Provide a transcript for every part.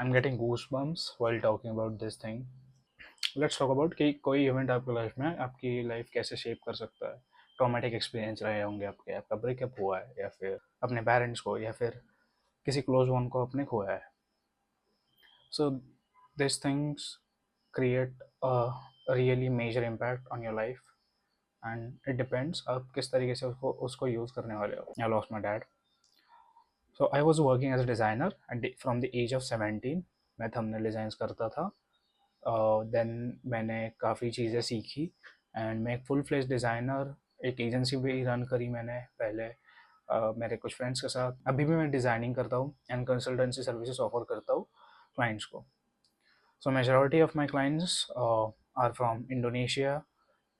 I'm getting goosebumps while talking about this thing. Let's talk about कि कोई event आपकी life में आपकी लाइफ कैसे शेप कर सकता है. ट्रॉमेटिक एक्सपीरियंस रहे होंगे आपके, आपका ब्रेकअप हुआ है या फिर अपने पेरेंट्स को या फिर किसी क्लोज वन को आपने खोया है. So this things create a really major impact on your life, and it depends आप किस तरीके से उसको उसको यूज़ करने वाले हो. I lost my dad. So I was working as a designer and from the age of 17 मैं थंबनेल डिज़ाइंस करता था. देन मैंने काफ़ी चीज़ें सीखी एंड मैं एक फुल फ्लेज डिज़ाइनर, एक एजेंसी भी रन करी मैंने पहले मेरे कुछ फ्रेंड्स के साथ. अभी भी मैं डिज़ाइनिंग करता हूँ एंड कंसल्टेंसी सर्विसेज ऑफर करता हूँ क्लाइंट्स को. So majority of my clients are from Indonesia,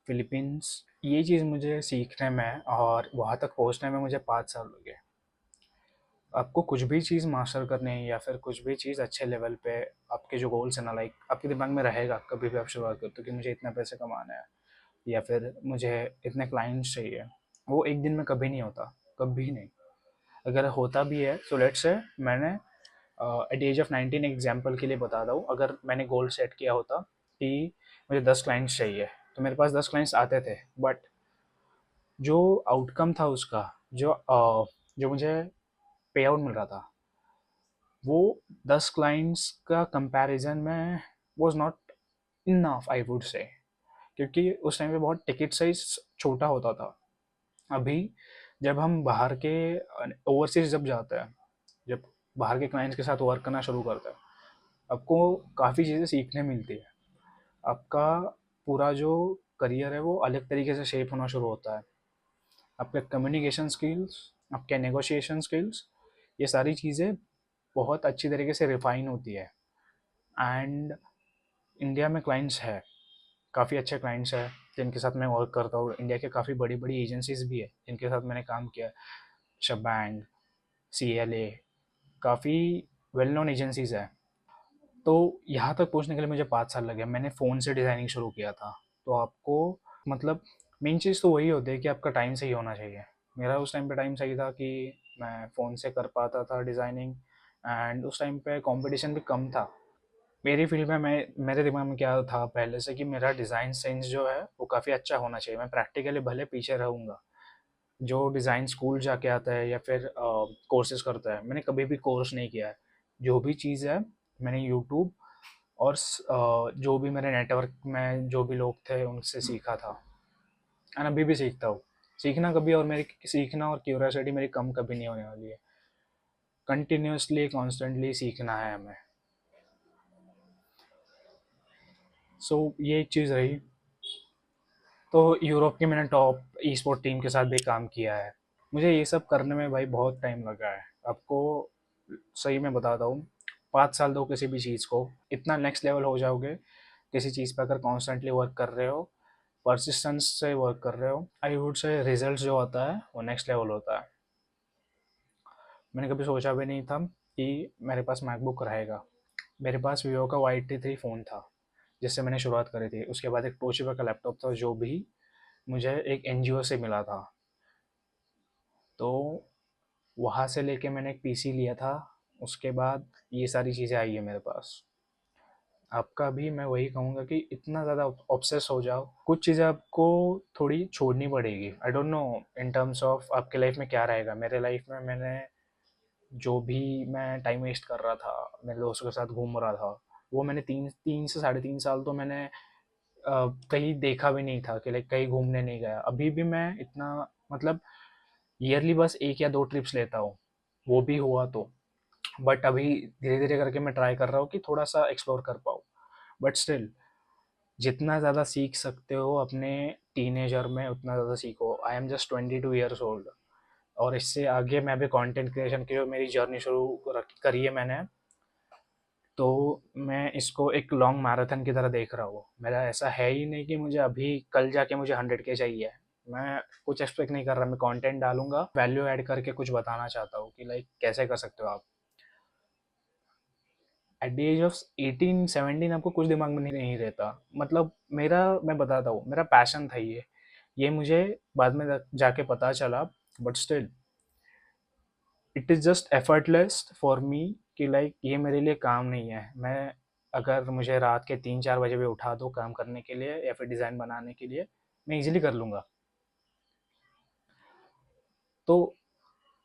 Philippines. ये चीज़ मुझे सीखने में और वहाँ तक पहुँचने में मुझे 5 साल लगे. आपको कुछ भी चीज़ मास्टर करनी है या फिर कुछ भी चीज़ अच्छे लेवल पे, आपके जो गोल्स हैं ना, लाइक आपके दिमाग में रहेगा कभी भी आप शुरुआत करते हो कि मुझे इतना पैसे कमाना है या फिर मुझे इतने क्लाइंट्स चाहिए. वो एक दिन में कभी नहीं होता, कभी नहीं. अगर होता भी है सो लेट्स से मैंने एट एज ऑफ 19 एग्जाम्पल के लिए बता रहा हूँ, अगर मैंने गोल सेट किया होता कि मुझे 10 क्लाइंट्स चाहिए तो मेरे पास 10 क्लाइंट्स आते थे. बट जो आउटकम था उसका, जो मुझे पे आउट मिल रहा था, वो 10 क्लाइंट्स का कंपैरिजन में was not enough, I would say. क्योंकि उस टाइम पे बहुत टिकट साइज छोटा होता था. अभी जब हम बाहर के ओवरसीज जब जाते हैं, जब बाहर के क्लाइंट्स के साथ वर्क करना शुरू करते हैं, आपको काफ़ी चीज़ें सीखने मिलती है. आपका पूरा जो करियर है वो अलग तरीके से शेप होना शुरू होता है. आपके कम्युनिकेशन स्किल्स, आपके नेगोशिएशन स्किल्स, ये सारी चीज़ें बहुत अच्छी तरीके से रिफाइन होती है. एंड इंडिया में क्लाइंट्स है, काफ़ी अच्छे क्लाइंट्स हैं जिनके साथ मैं वर्क करता हूँ. इंडिया के काफ़ी बड़ी बड़ी एजेंसीज भी है जिनके साथ मैंने काम किया. शबैंग, CLA, काफ़ी वेल नोन एजेंसीज है. तो यहाँ तक पहुँचने के लिए मुझे 5 साल लगे. मैंने फ़ोन से डिज़ाइनिंग शुरू किया था. तो आपको मतलब मेन चीज़ तो वही होती है कि आपका टाइम सही होना चाहिए. मेरा उस टाइम पे टाइम सही था कि मैं फ़ोन से कर पाता था डिज़ाइनिंग. एंड उस टाइम पे कंपटीशन भी कम था. मेरी फील्ड में मैं मेरे दिमाग में क्या था पहले से कि मेरा डिज़ाइन सेंस जो है वो काफ़ी अच्छा होना चाहिए. मैं प्रैक्टिकली भले पीछे रहूँगा. जो डिज़ाइन स्कूल जाके आता है या फिर कोर्सेज करता है, मैंने कभी भी कोर्स नहीं किया है. जो भी चीज़ है मैंने यूट्यूब और जो भी मेरे नेटवर्क में जो भी लोग थे उनसे सीखा था. एंड अभी भी सीखता हूँ. सीखना कभी और मेरी सीखना और क्यूरियोसिटी मेरी कम कभी नहीं होने वाली है. कंटिन्यूसली कॉन्स्टेंटली सीखना है हमें. सो ये एक चीज़ रही. तो यूरोप की मैंने टॉप ई स्पोर्ट टीम के साथ भी काम किया है. मुझे ये सब करने में भाई बहुत टाइम लगा है. आपको सही में बताता हूँ, 5 साल दो किसी भी चीज़ को, इतना नेक्स्ट लेवल हो जाओगे किसी चीज़ पर अगर कॉन्स्टेंटली वर्क कर रहे हो, परसिस्टेंस से वर्क कर रहे हो. आई वुड से रिजल्ट जो होता है वो नेक्स्ट लेवल होता है. मैंने कभी सोचा भी नहीं था कि मेरे पास मैकबुक रहेगा. मेरे पास वीवो का Y83 फ़ोन था जिससे मैंने शुरुआत करी थी. उसके बाद एक टोशिबा का लैपटॉप था जो भी मुझे एक NGO से मिला था. तो वहाँ से लेके मैंने एक PC लिया था. उसके बाद ये सारी चीज़ें आई है मेरे पास. आपका भी मैं वही कहूँगा कि इतना ज़्यादा ऑब्सेस हो जाओ, कुछ चीज़ें आपको थोड़ी छोड़नी पड़ेगी. I don't know in terms of आपके लाइफ में क्या रहेगा. मेरे लाइफ में मैंने जो भी मैं टाइम वेस्ट कर रहा था, मेरे दोस्तों के साथ घूम रहा था, वो मैंने 3 से 3.5 साल तो मैंने कहीं देखा भी नहीं था कि लाइक कहीं घूमने नहीं गया. अभी भी मैं इतना मतलब ईयरली बस 1 या 2 ट्रिप्स लेता हूँ, वो भी हुआ तो. बट अभी धीरे धीरे करके मैं ट्राई कर रहा हूँ कि थोड़ा सा एक्सप्लोर कर पाऊँ. बट स्टिल जितना ज़्यादा सीख सकते हो अपने टीनेजर में उतना ज़्यादा सीखो. I am just 22 years old. और इससे आगे मैं भी कंटेंट क्रिएशन की जो मेरी जर्नी शुरू करी है मैंने, तो मैं इसको एक लॉन्ग मैराथन की तरह देख रहा हूँ. मेरा ऐसा है ही नहीं कि मुझे अभी कल जाके मुझे 100K चाहिए. मैं कुछ एक्सपेक्ट नहीं कर रहा. मैं कंटेंट डालूंगा, वैल्यू ऐड करके कुछ बताना चाहता हूँ कि लाइक कैसे कर सकते हो आप. एट द एज ऑफ 18-17 आपको कुछ दिमाग में नहीं रहता. मतलब मेरा, मैं बताता हूँ, मेरा पैशन था ये मुझे बाद में जाके पता चला. But still it is just effortless for me कि लाइक ये मेरे लिए काम नहीं है। मैं अगर मुझे रात के 3-4 बजे भी उठा दो काम करने के लिए या फिर डिज़ाइन बनाने के लिए, मैं ईज़िली कर लूँगा। तो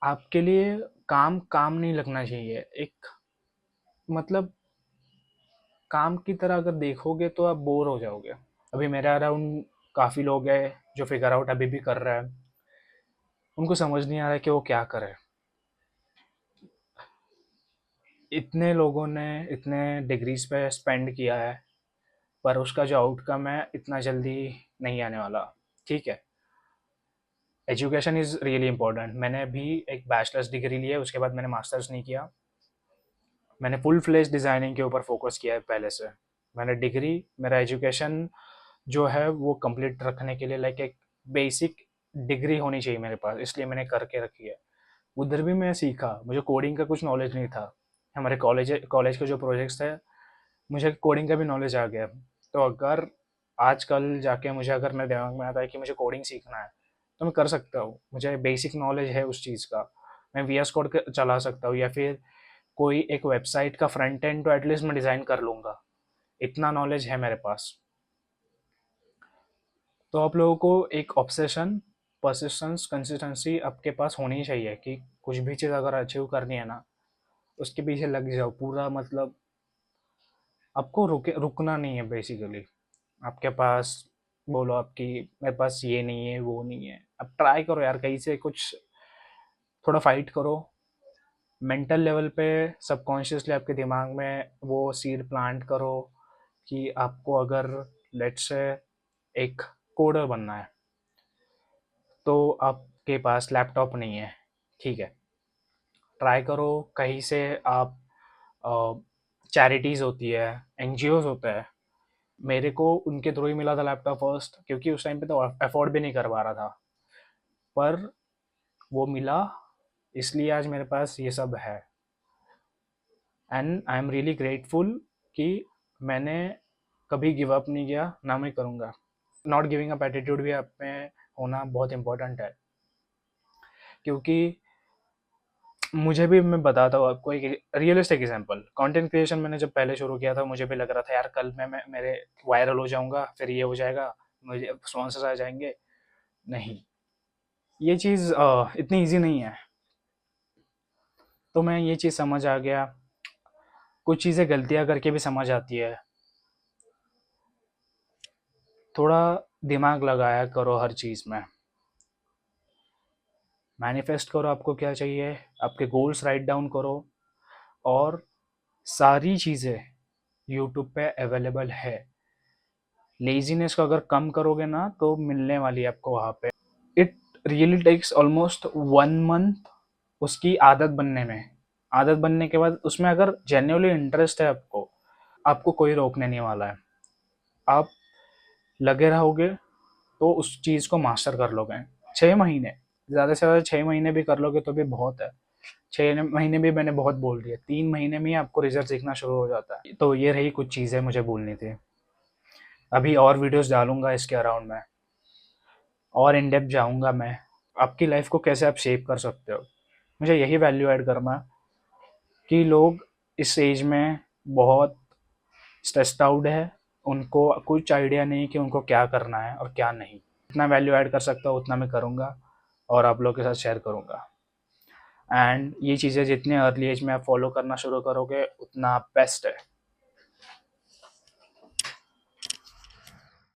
आपके लिए काम काम नहीं लगना चाहिए। एक मतलब काम की तरह अगर देखोगे तो आप बोर हो जाओगे। अभी मेरे अराउंड काफ़ी लोग हैं जो फिगर आउट अभी भी कर रहे हैं। उनको समझ नहीं आ रहा है कि वो क्या करें। इतने लोगों ने इतने डिग्रीज पे स्पेंड किया है, पर उसका जो आउटकम है इतना जल्दी नहीं आने वाला। ठीक है, एजुकेशन इज़ रियली इंपॉर्टेंट। मैंने भी एक बैचलर्स डिग्री ली है, उसके बाद मैंने मास्टर्स नहीं किया। मैंने फुल फ्लेज डिज़ाइनिंग के ऊपर फोकस किया है पहले से। मैंने डिग्री, मेरा एजुकेशन जो है वो कंप्लीट रखने के लिए लाइक एक बेसिक डिग्री होनी चाहिए मेरे पास, इसलिए मैंने करके रखी है। उधर भी मैं सीखा, मुझे कोडिंग का कुछ नॉलेज नहीं था। हमारे कॉलेज कॉलेज के जो प्रोजेक्ट्स थे, मुझे कोडिंग का भी नॉलेज आ गया। तो अगर आजकल जाके मुझे अगर मेरे दिमाग में आता है कि मुझे कोडिंग सीखना है, तो मैं कर सकता हूँ। मुझे बेसिक नॉलेज है उस चीज़ का। मैं वी एस कोड चला सकता हूँ, या फिर कोई एक वेबसाइट का फ्रंट एंड तो एटलीस्ट मैं डिज़ाइन कर लूँगा। इतना नॉलेज है मेरे पास। तो आप लोगों को एक ऑब्सेशन, परसिस्टेंस, कंसिस्टेंसी आपके पास होनी चाहिए कि कुछ भी चीज़ अगर अचीव करनी है ना, उसके पीछे लग जाओ पूरा। मतलब आपको रुकना नहीं है बेसिकली। आपके पास बोलो आपकी मेरे पास ये नहीं है वो नहीं है, अब ट्राई करो यार, कहीं से कुछ थोड़ा फाइट करो। मेंटल लेवल पे सबकॉन्शियसली आपके दिमाग में वो सीड प्लांट करो कि आपको अगर लेट्स से एक कोडर बनना है, तो आपके पास लैपटॉप नहीं है। ठीक है, ट्राई करो कहीं से आप, चैरिटीज़ होती है, एनजीओज होता है। मेरे को उनके थ्रू ही मिला था लैपटॉप फर्स्ट, क्योंकि उस टाइम पे तो अफोर्ड भी नहीं कर पा रहा था। पर वो मिला, इसलिए आज मेरे पास ये सब है। And I am really grateful कि मैंने कभी गिव अप नहीं किया, ना मैं करूँगा। नॉट गिविंग अप एटीट्यूड भी आप में होना बहुत इंपॉर्टेंट है। क्योंकि मुझे भी, मैं बताता हूँ आपको एक रियलिस्टिक एग्जांपल। कंटेंट क्रिएशन मैंने जब पहले शुरू किया था, मुझे भी लग रहा था यार कल मैं मेरे वायरल हो जाऊंगा, फिर ये हो जाएगा, मुझे स्पॉन्सर्स आ जाएंगे। नहीं, ये चीज़ इतनी इजी नहीं है। तो मैं ये चीज़ समझ आ गया। कुछ चीज़ें गलतियाँ करके भी समझ आती है। थोड़ा दिमाग लगाया करो हर चीज़ में। मैनिफेस्ट करो आपको क्या चाहिए, आपके गोल्स राइट डाउन करो। और सारी चीज़ें यूट्यूब पे अवेलेबल है। लेजीनेस को अगर कम करोगे ना, तो मिलने वाली है आपको वहाँ पे। It really takes almost 1 month उसकी आदत बनने में। आदत बनने के बाद उसमें अगर जेन्युइनली इंटरेस्ट है आपको, आपको कोई रोकने नहीं वाला है। आप लगे रहोगे तो उस चीज़ को मास्टर कर लोगे। 6 महीने, ज़्यादा से ज़्यादा 6 महीने भी कर लोगे तो भी बहुत है। 6 महीने भी मैंने बहुत बोल दिया, 3 महीने में ही आपको रिजल्ट दिखना शुरू हो जाता है। तो ये रही कुछ चीज़ें मुझे बोलनी थी। अभी और वीडियोस डालूंगा इसके अराउंड में, और इन डेप्थ जाऊंगा मैं। आपकी लाइफ को कैसे आप शेप कर सकते हो, मुझे यही वैल्यू ऐड करना है। कि लोग इस एज में बहुत स्ट्रेस्ड आउट है, उनको कुछ आइडिया नहीं कि उनको क्या करना है और क्या नहीं। जितना वैल्यू ऐड कर सकता हूँ उतना मैं करूँगा, और आप लोगों के साथ शेयर करूँगा। एंड ये चीज़ें जितने अर्ली एज में आप फॉलो करना शुरू करोगे उतना बेस्ट है।